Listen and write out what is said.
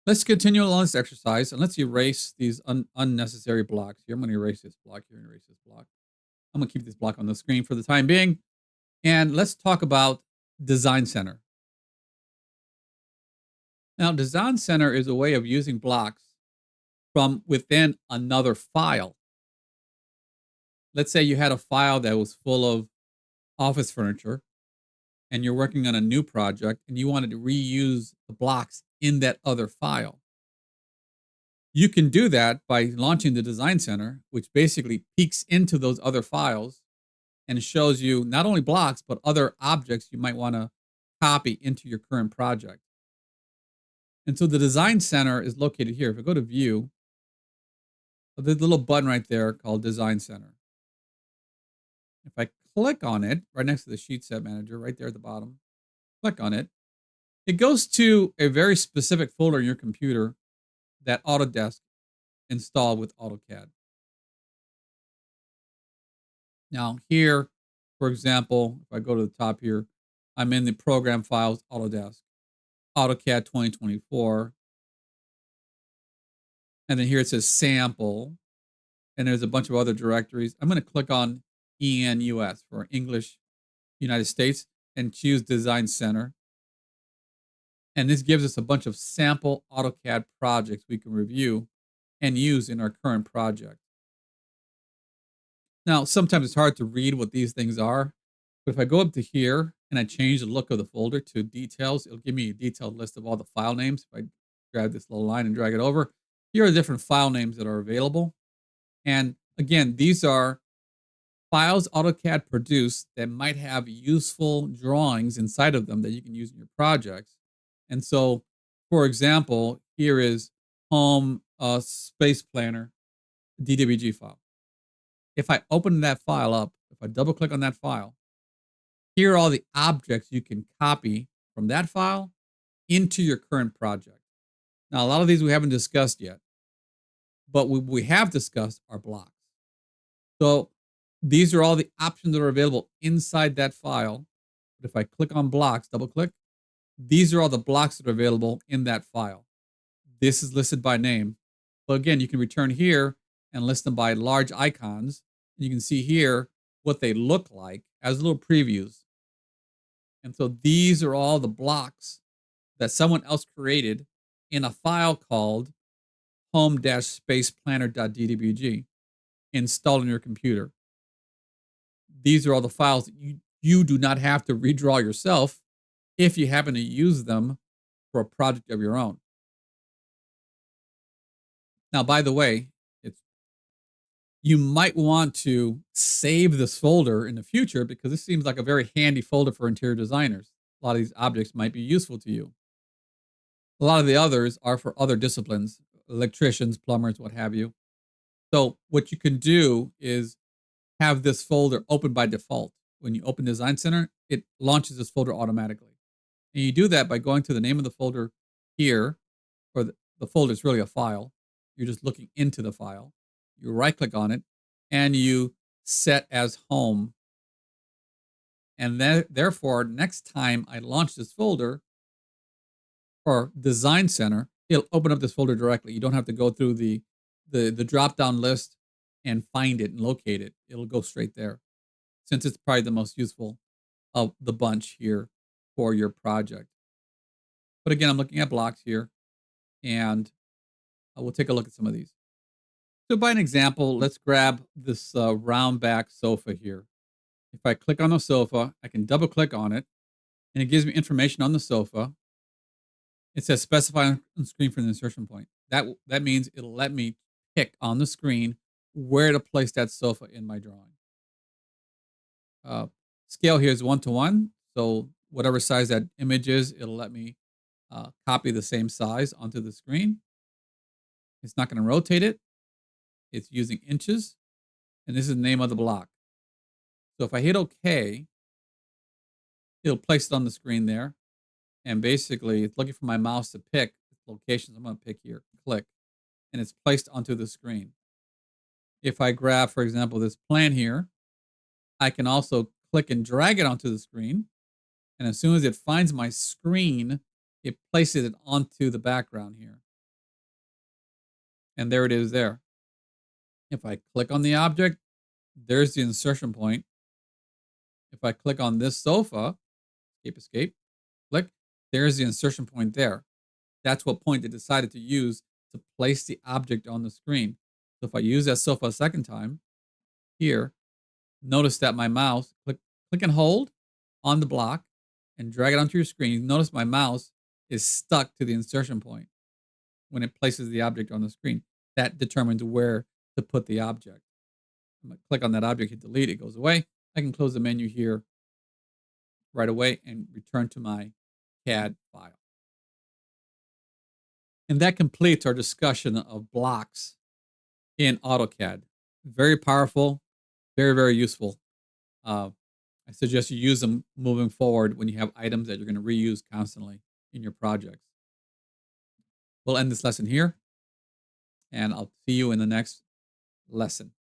Let's continue along this exercise and let's erase these unnecessary blocks here. I'm going to erase this block here and erase this block. I'm going to keep this block on the screen for the time being. And let's talk about Design Center. Now, Design Center is a way of using blocks from within another file. Let's say you had a file that was full of office furniture and you're working on a new project and you wanted to reuse the blocks in that other file. You can do that by launching the Design Center, which basically peeks into those other files and shows you not only blocks, but other objects you might want to copy into your current project. And so the Design Center is located here. If I go to View, there's a little button right there called Design Center. If I click on it, right next to the Sheet Set Manager, right there at the bottom, click on it, it goes to a very specific folder in your computer that Autodesk installed with AutoCAD. Now here, for example, if I go to the top here, I'm in the Program Files Autodesk, AutoCAD 2024. And then here it says Sample, and there's a bunch of other directories. I'm going to click on ENUS for English United States and choose Design Center. And this gives us a bunch of sample AutoCAD projects we can review and use in our current project. Now, sometimes it's hard to read what these things are, but if I go up to here and I change the look of the folder to details, it'll give me a detailed list of all the file names. If I grab this little line and drag it over, here are the different file names that are available. And again, these are files AutoCAD produced that might have useful drawings inside of them that you can use in your projects. And so, for example, here is Home Space Planner DWG file. If I open that file up, if I double click on that file, here are all the objects you can copy from that file into your current project. Now, a lot of these we haven't discussed yet, but we have discussed are blocks. So these are all the options that are available inside that file. But if I click on blocks, double click, these are all the blocks that are available in that file. This is listed by name. But again, you can return here and list them by large icons. You can see here what they look like as little previews. And so these are all the blocks that someone else created in a file called home-spaceplanner.dwg installed on your computer. These are all the files that you do not have to redraw yourself if you happen to use them for a project of your own. Now, by the way, you might want to save this folder in the future because this seems like a very handy folder for interior designers. A lot of these objects might be useful to you. A lot of the others are for other disciplines, electricians, plumbers, what have you. So what you can do is have this folder open by default. When you open Design Center, it launches this folder automatically. And you do that by going to the name of the folder here, or the folder is really a file. You're just looking into the file. You right click on it and you set as home. And then, therefore, next time I launch this folder or Design Center, it'll open up this folder directly. You don't have to go through the drop-down list and find it and locate it. It'll go straight there, since it's probably the most useful of the bunch here for your project. But again, I'm looking at blocks here, and we'll take a look at some of these. So by an example, let's grab this round back sofa here. If I click on the sofa, I can double click on it, and it gives me information on the sofa. It says specify on screen for the insertion point. That means it'll let me pick on the screen where to place that sofa in my drawing. Scale here is 1:1, so whatever size that image is, it'll let me copy the same size onto the screen. It's not going to rotate it. It's using inches, and this is the name of the block. So if I hit OK, it'll place it on the screen there, and basically it's looking for my mouse to pick locations. I'm going to pick here, click, and it's placed onto the screen. If I grab, for example, this plan here, I can also click and drag it onto the screen, and as soon as it finds my screen, it places it onto the background here. and there it is there. If I click on the object, there's the insertion point. If I click on this sofa, escape, click, there's the insertion point there. That's what point they decided to use to place the object on the screen. So if I use that sofa a second time, here, notice that my mouse, click and hold on the block and drag it onto your screen. Notice my mouse is stuck to the insertion point when it places the object on the screen. That determines where to put the object. I'm going to click on that object, hit delete, it goes away. I can close the menu here right away and return to my CAD file. And that completes our discussion of blocks in AutoCAD. Very powerful, very, very useful. Uh, I suggest you use them moving forward when you have items that you're going to reuse constantly in your projects. We'll end this lesson here, and I'll see you in the next lesson.